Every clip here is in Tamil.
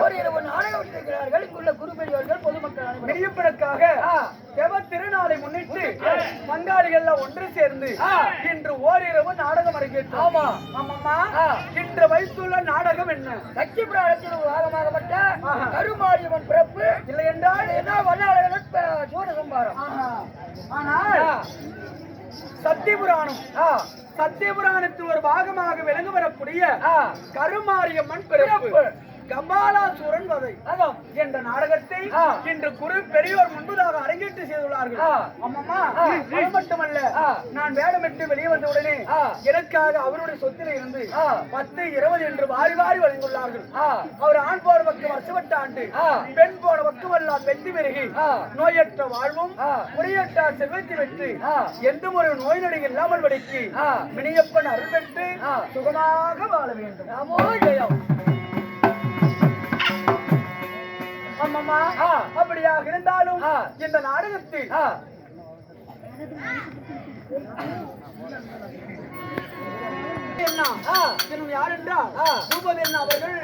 ஒரு இரவு நாடகம் விட்டிருக்கிறார்கள். இங்குள்ள குரு பெரியவர்கள் பொதுமக்கள் மெய்யப்பனுக்காக தேவ திருநாளை முன்னிட்டு பங்காளிகள் ஒன்று சேர்ந்து இன்று ஓரிரவு நாடகம் அரங்கேற்று. ஆமா ஆமாம்மா, இன்று வைத்துள்ள நாடகம் என்ன? சக்தி புராணத்தில் ஒரு பாகமாகப்பட்ட கருமாரியம்மன் பிறப்பு இல்லை என்றால் ஏதோ வல்லாளர்கள் சூரசம்பாரம். ஆனால் சத்தியபுராணம் சத்தியபுராணத்தில் ஒரு பாகமாக விளங்க வரக்கூடிய கருமாரியம்மன் பிறப்பு கபாலாசூரன் வதை என்ற நாடகத்தை இன்று குரு பெரியோர் முன்பதாக அரங்கேற்று செய்துள்ளார்கள். அம்மம்மா, அது மட்டுமல்ல, நான் வேடமிட்டு வெளியே வந்தவுடனே எனக்காக அவருடைய சொத்தில இருந்து 10, 20 என்று வாரி வாரி வழங்கியுள்ளார்கள். அவர் ஆண் போன பக்கம் வருஷப்பட்ட ஆண்டு, பெண் போன பக்கமல்லா பெற்று பெருகி நோயற்ற வாழ்வும் முறையற்ற செல்வத்தை பெற்று எந்த ஒரு நோய் நொடி இல்லாமல் வடிக்கு மினியப்பன் அருள் பெற்று சுகமாக வாழ வேண்டும். நமோ ஜெயம். அம்மம்மா, அப்படியாக இருந்தாலும் இந்த நாடகத்தில் யார் என்றால் பூபதி என்ன அவர்கள்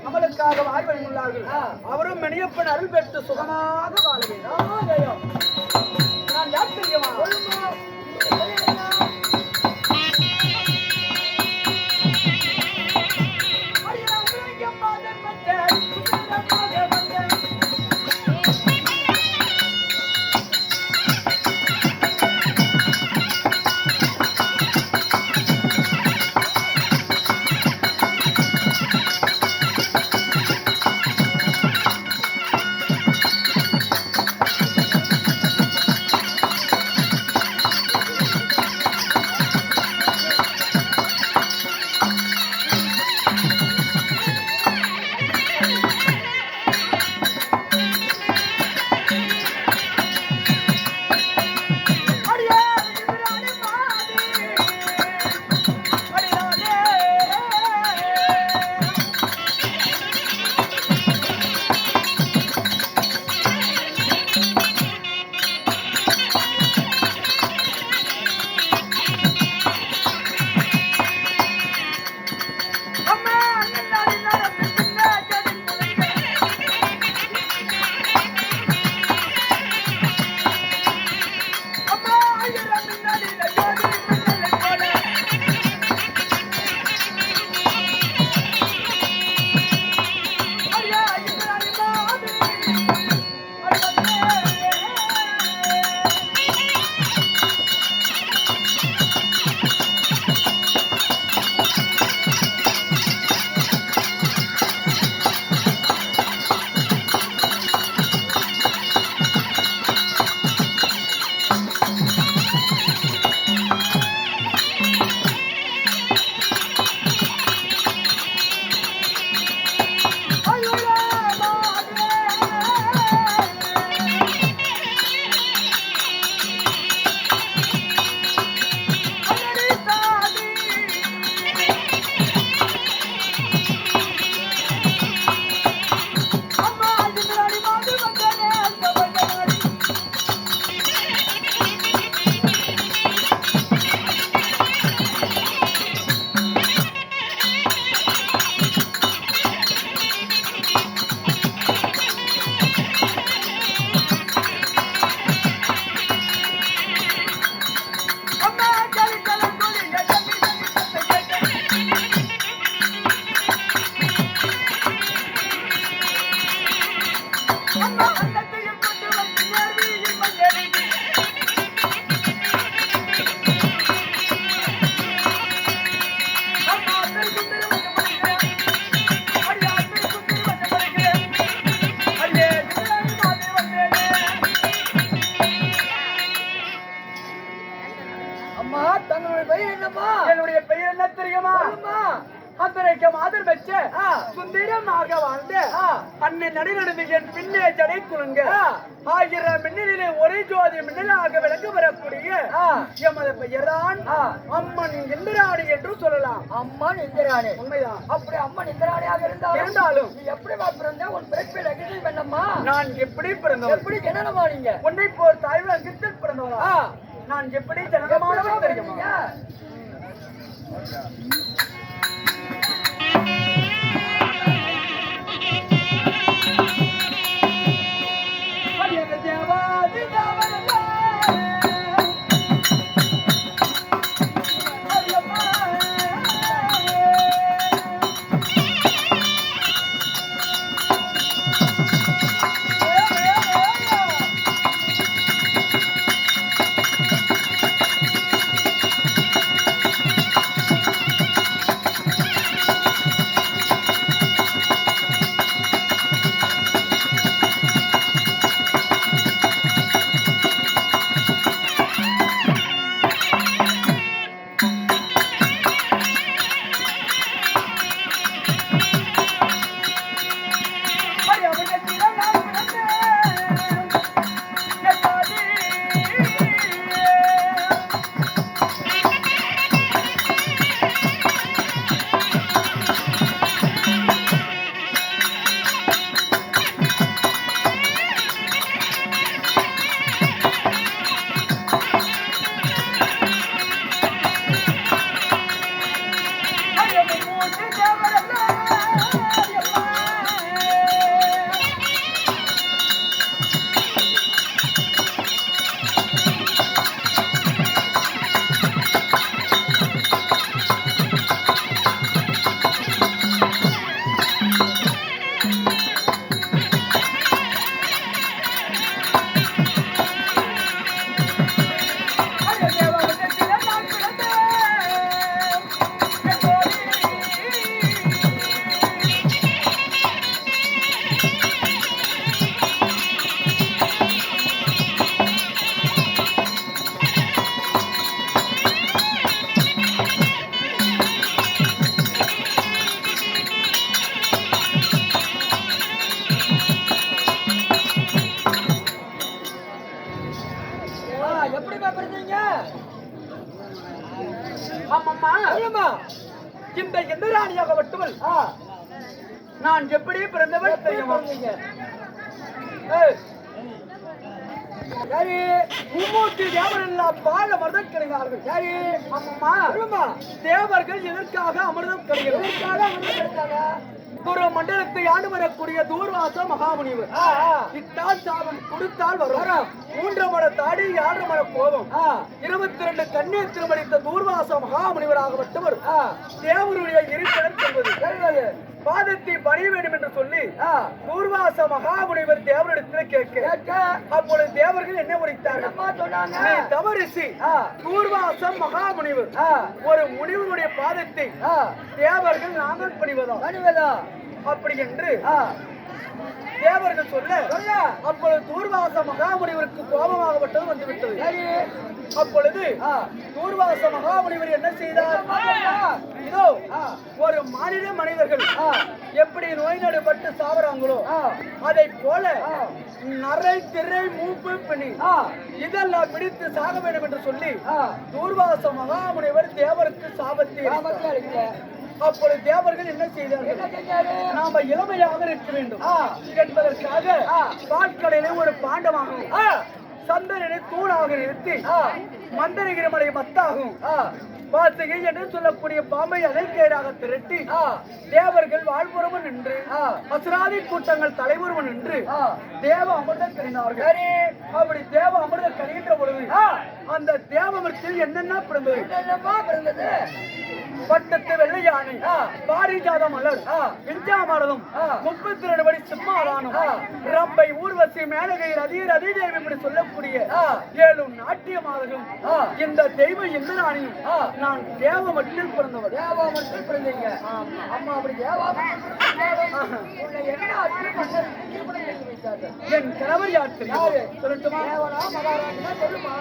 அமலுக்காக வாய் வழங்கியுள்ளார்கள். அவரும் மெனியப்பன் அருள் பெற்று சுகமாக வாழ வேண்டும். நான் யார் தெரியுமா? என்னுடைய பெயர் என்ன தெரியுமா? அத்தனைக்கும் ஆதர் பெற்ற சுந்தரமாக வாழ்ந்த அன்னை நடுநடுமையின் பின்னே ஜடை குலுங்க 1000 மின்னலிலே ஒரே ஜோதி மின்னலாக விளங்க வரக்கூடிய எமது பெயர்தான் அம்மன் இந்திராணி என்று சொல்லலாம். அம்மன் இந்திராணி உண்மைதான். அப்படி அம்மன் இந்திராணியாக இருந்தாலும் நீ எப்படி பிறந்த? உன் பிறப்பில் அகிதி வேண்டாமா? நான் எப்படி பிறந்தவன்? எப்படி ஜனனமா? நீங்க உன்னை போர் தாய்வு அங்கித்தில் பிறந்தவளா? நான் எப்படி ஜனனமானவன் தெரியுமா? அம்மம்மா சொல்லுமா. இந்த இந்திராணியாகப்பட்டவள் நான் எப்படி பிறந்தவள் தெரியுமா? சரி, மும்மூர்த்தி தேவர் எல்லாம் பால் அமிர்தம் கிடைக்கிறார்கள். சரி அம்மம்மா சொல்லுமா. தேவர்கள் எதற்காக அமிர்தம் கிடைக்கிறது? எதற்காக அமிர்தம் எடுத்தாங்க? ஒரு மண்டலத்தை ஆண்டு வரக்கூடிய தூர்வாச மகாமுனிவர் இட்டால் சாபம் கொடுத்தால் வரும். 3 மட தாடி 7 மட கோபம் 22 கண்ணீர் திருமணித்த தூர்வாச மகாமுனிவராகப்பட்டவர் தேவருடைய இருப்பிடம் சொல்வது பாதத்தை பணிய வேண்டும் என்று சொல்லி தூர்வாச மகாமுனிவர் தேவரிடத்தில் கேட்க அப்பொழுது தேவர்கள் என்ன உரைத்தார்கள்? நீ தவறிசி தூர்வாச மகாமுனிவர் ஒரு முனிவருடைய பாதத்தை தேவர்கள் நாங்கள் பணிவதா அப்படி என்று தேவர்கள் சொல்ல அப்பொழுது தூர்வாச மகாமுனிவருக்கு கோபமாகப்பட்டது வந்துவிட்டது. அப்பொழுது தூர்வாச மகாமுனிவர் என்ன செய்தார்? இதோ ஒரு மனிதர்கள் எப்படி நோய் நடுபட்டு சாவறாங்களோ அதை போல நரை திரை மூப்பு பிணி இதெல்லாம் பிடித்து சாக வேண்டும் என்று சொல்லி தூர்வாச மகாமுனிவர் தேவருக்கு சாபத்தை. அப்பொழுது தேவர்கள் என்ன செய்தார்கள்? நாம இளமையாக இருக்க வேண்டும் என்பதற்காக பாட்கடையிலே ஒரு பாண்டமாகும் சந்தனனை தூணாக நிறுத்தி மந்தனகிரிமலை மத்தாகும் வாசகை என்று சொல்லக்கூடிய பாம்பை அலைக்கேடாக திரட்டி தேவர்கள் வாழ்புறவன் நின்று அசுராதி கூட்டங்கள் தலைவருவன் நின்று தேவ அமிர்தம் கறினார்கள். அப்படி தேவ அமிர்தம் கறிகின்ற பொழுது அந்த தேவமிரத்தில் என்னென்ன பிறந்தது? பட்டத்து வெள்ளை யானை, பாரிஜாத மலர், விஞ்ஞாமரதம், 32 படி சிம்மாதானம், ரம்பை, ஊர்வசி, மேனகை, ரதிதேவி இப்படி சொல்லக்கூடிய 7 நாட்டியமாதகம் இந்த தெய்வ இந்திராணியும் நான் தேவமட்டில் பிறந்தவர். தேவாமத்தில் பிறந்தீங்க. அம்மா அப்படி என் கணவர் யார் தெரியும்? சொல்லட்டுமா? மகாராஜா சொல்லுமா.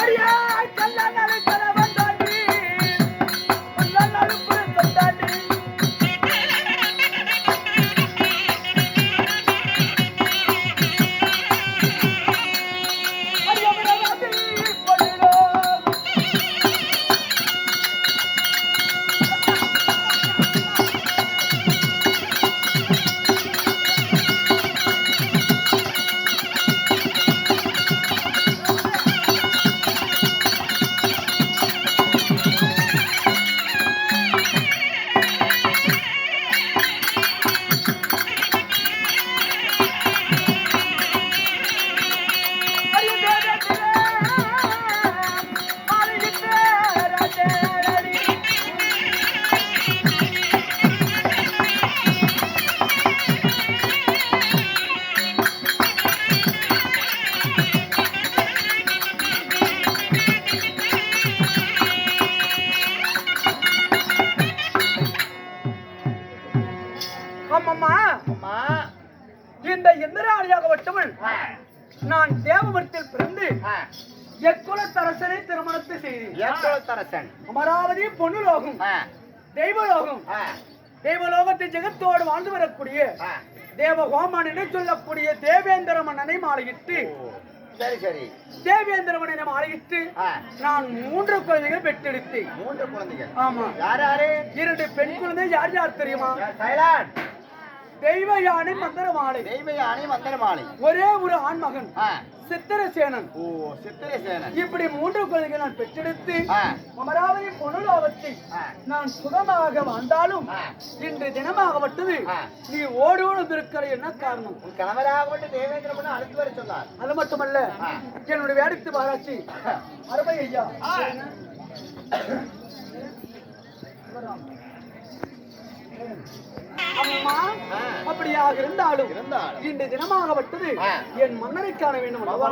அடியே கல்லணை கலவன் தாண்டி கல்லணை புரத்தம் தாண்டி அம்மம்மா இந்த இந்திராணியாகப்பட்டவள் நான் தேவபுரத்தில் பிறந்து எக்குலத்தரசனை திருமணத்தை செய்தேன். அமராவதி பொன்னுலோகம் தெய்வலோகம் தெய்வலோகத்தை ஜெகத்தோடு வாழ்ந்து வரக்கூடிய தேவஹோமன் என்று சொல்லக்கூடிய தேவேந்திர மன்னனை மாலையிட்டு தேவேந்திர மன்னனை மாலையிட்டு நான் 3 குழந்தைகள் பெற்றெடுத்தேன். 3 குழந்தைகள்? ஆமா. யார் யாரு? 2 பெண் குழந்தை. யார் யார் தெரியுமா? தெய்வ யானை மந்திரமாலை. தெய்வ யானை மந்திரமாலை. ஒரே ஒரு ஆண்மகன் சித்திரசேனன். சித்திரசேனன். இப்படி 3 குழந்தைகள் நான் பெற்றெடுத்து அமராவதி பொன்னுலோகத்தை நான் சுகமாக வாழ்ந்தாலும் இன்று தினமாகப்பட்டது நீ ஓடி வந்திருக்கிற என்ன காரணம்? உன் கணவராகப்பட்டு தேவேந்திர மன்னன் அழைத்து வர சொன்னார். அது மட்டுமல்ல, என்னுடைய வேடத்து பாராட்சி அருமை ஐயா. அம்மா, அப்படியாக இருந்தாலும் இன்று தினமாகப்பட்டது என் மன்னரை காண வேண்டும் அல்லவா?